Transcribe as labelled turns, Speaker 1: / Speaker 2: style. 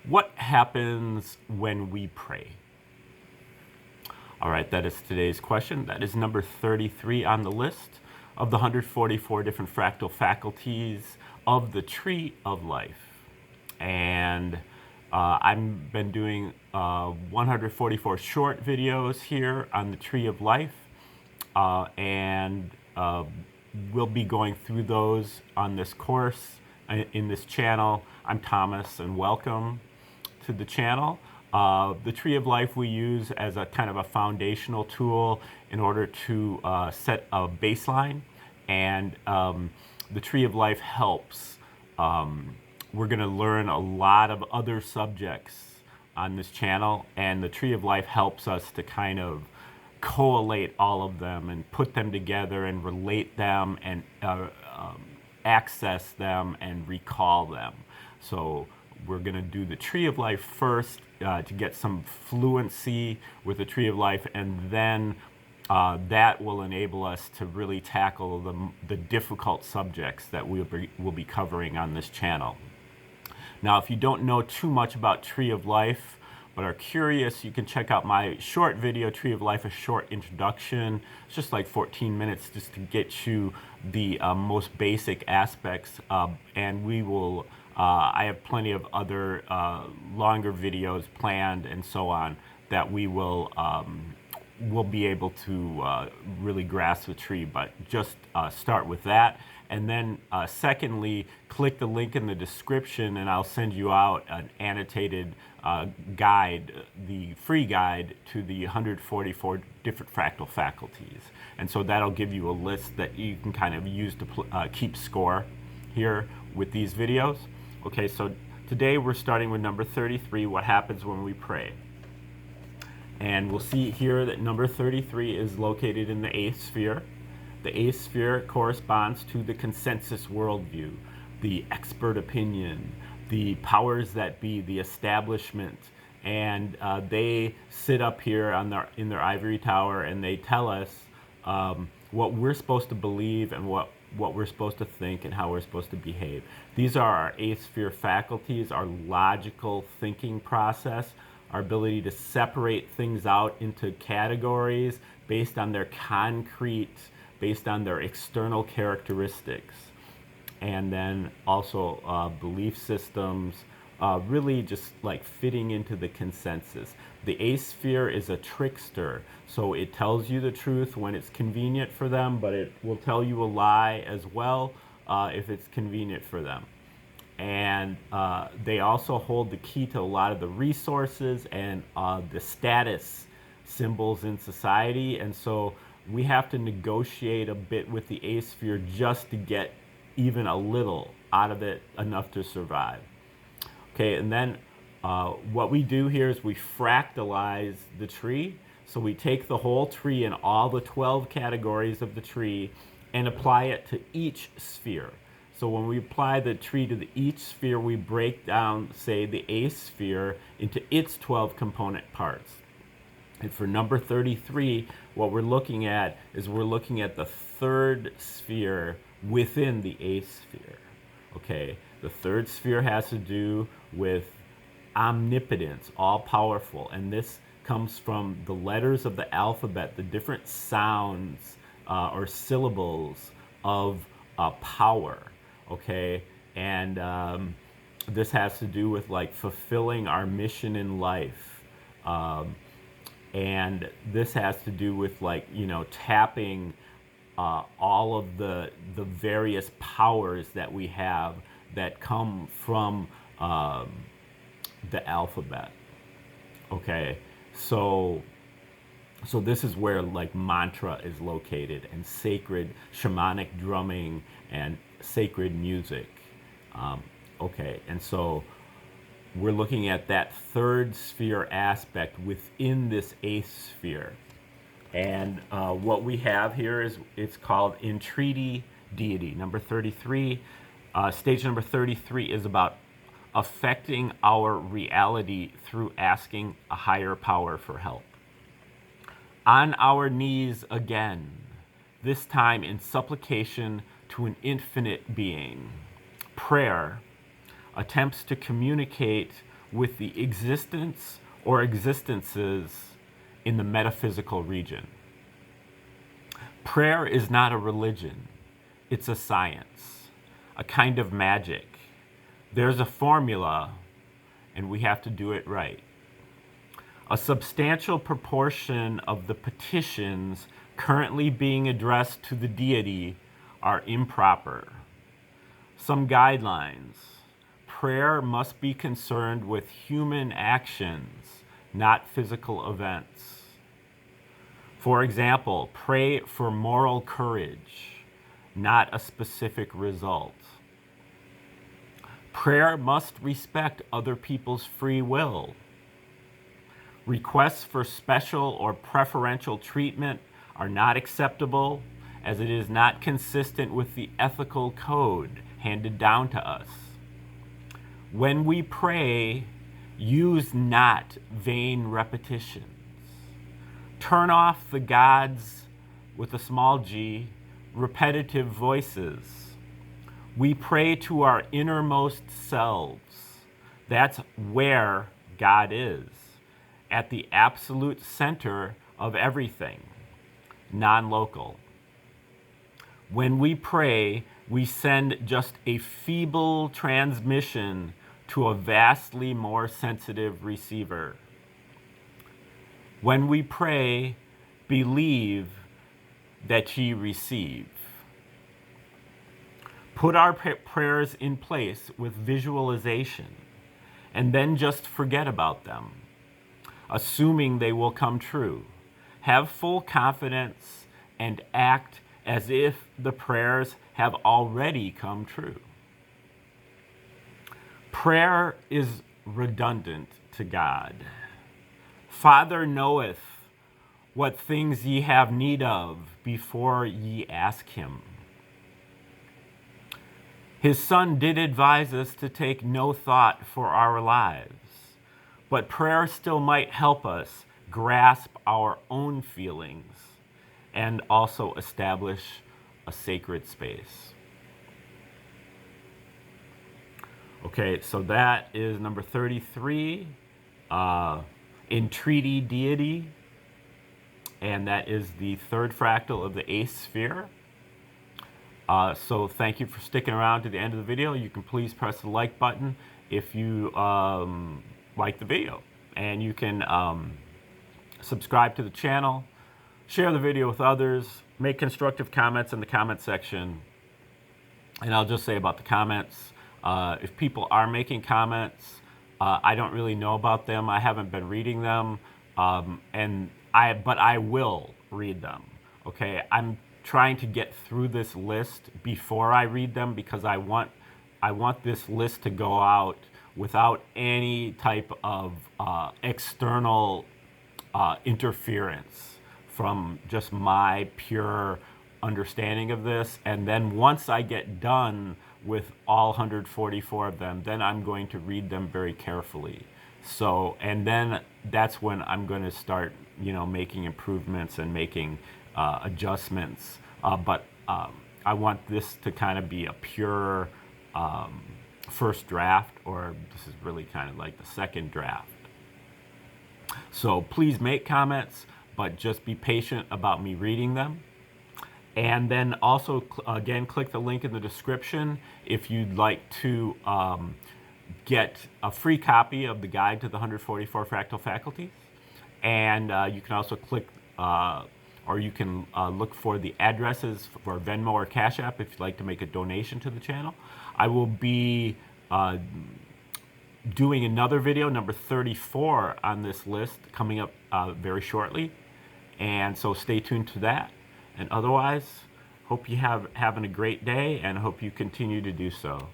Speaker 1: What happens when we pray? All right, that is today's question. That is number 33 on the list of the 144 different fractal faculties of the Tree of Life. And I've been doing 144 short videos here on the Tree of Life. And we'll be going through those on this course in this channel. I'm Thomas, and welcome to the channel. The Tree of Life we use as a kind of a foundational tool in order to set a baseline, and the Tree of Life helps. We're going to learn a lot of other subjects on this channel, and the Tree of Life helps us to kind of collate all of them and put them together and relate them and access them and recall them. So we're going to do the Tree of Life first to get some fluency with the Tree of Life, and then that will enable us to really tackle the difficult subjects that we'll be covering on this channel. Now, if you don't know too much about Tree of Life, but are curious, you can check out my short video, Tree of Life, a short introduction. It's just like 14 minutes just to get you the most basic aspects. And we will, I have plenty of other longer videos planned and so on that we will be able to really grasp the tree, but just start with that. And then secondly, click the link in the description and I'll send you out an annotated guide, the free guide to the 144 different fractal faculties. And so that'll give you a list that you can kind of use to keep score here with these videos. Okay, so today we're starting with number 33, what happens when we pray. And we'll see here that number 33 is located in the 8th sphere. The 8th sphere corresponds to the consensus worldview, the expert opinion, the powers that be, the establishment, and they sit up here in their ivory tower and they tell us what we're supposed to believe and what we're supposed to think and how we're supposed to behave. These are our 8th sphere faculties, our logical thinking process, our ability to separate things out into categories based on their based on their external characteristics, and then also belief systems, really just like fitting into the consensus. The 8th sphere is a trickster, so it tells you the truth when it's convenient for them, but it will tell you a lie as well if it's convenient for them. And they also hold the key to a lot of the resources and the status symbols in society, and so we have to negotiate a bit with the 8th sphere just to get even a little out of it, enough to survive. Okay, and then what we do here is we fractalize the tree. So we take the whole tree and all the 12 categories of the tree and apply it to each sphere. So when we apply the tree to each sphere, we break down, say, the 8th sphere into its 12 component parts. And for number 33, what we're looking at is we're looking at the 3rd sphere within the 8th sphere. Okay, the 3rd sphere has to do with omnipotence, all-powerful, and this comes from the letters of the alphabet, the different sounds or syllables of power. Okay, and this has to do with like fulfilling our mission in life. And this has to do with, like, you know, tapping all of the various powers that we have that come from the alphabet. Okay, so this is where like mantra is located, and sacred shamanic drumming and sacred music. Okay, and so we're looking at that 3rd sphere aspect within this 8th sphere. And what we have here is, it's called entreaty deity. Number 33, stage number 33 is about affecting our reality through asking a higher power for help. On our knees again, this time in supplication to an infinite being. Prayer attempts to communicate with the existence or existences in the metaphysical region. Prayer is not a religion. It's a science, a kind of magic. There's a formula, and we have to do it right. A substantial proportion of the petitions currently being addressed to the deity are improper. Some guidelines. Prayer must be concerned with human actions, not physical events. For example, pray for moral courage, not a specific result. Prayer must respect other people's free will. Requests for special or preferential treatment are not acceptable, as it is not consistent with the ethical code handed down to us. When we pray, use not vain repetitions. Turn off the gods, with a small g, repetitive voices. We pray to our innermost selves. That's where God is, at the absolute center of everything, non-local. When we pray, we send just a feeble transmission to a vastly more sensitive receiver. When we pray, believe that ye receive. Put our prayers in place with visualization, and then just forget about them, assuming they will come true. Have full confidence and act as if the prayers have already come true. Prayer is redundant to God. Father knoweth what things ye have need of before ye ask him. His Son did advise us to take no thought for our lives, but prayer still might help us grasp our own feelings and also establish a sacred space. Okay, so that is number 33, entreaty deity, and that is the third fractal of the eighth sphere. So thank you for sticking around to the end of the video. You can please press the like button if you like the video, and you can subscribe to the channel, share the video with others, make constructive comments in the comment section. And I'll just say about the comments, if people are making comments, I don't really know about them. I haven't been reading them, but I will read them. Okay, I'm trying to get through this list before I read them, because I want this list to go out without any type of external interference from just my pure understanding of this. And then once I get done with all 144 of them, then I'm going to read them very carefully. So, and then that's when I'm going to start, making improvements and making adjustments. But I want this to kind of be a pure first draft, or this is really kind of like the second draft. So please make comments, but just be patient about me reading them. And then also, again, click the link in the description if you'd like to get a free copy of the guide to the 144 Fractal Faculties. And you can also click, or you can look for the addresses for Venmo or Cash App if you'd like to make a donation to the channel. I will be doing another video, number 34, on this list coming up very shortly. And so stay tuned to that. And otherwise, hope you having a great day, and hope you continue to do so.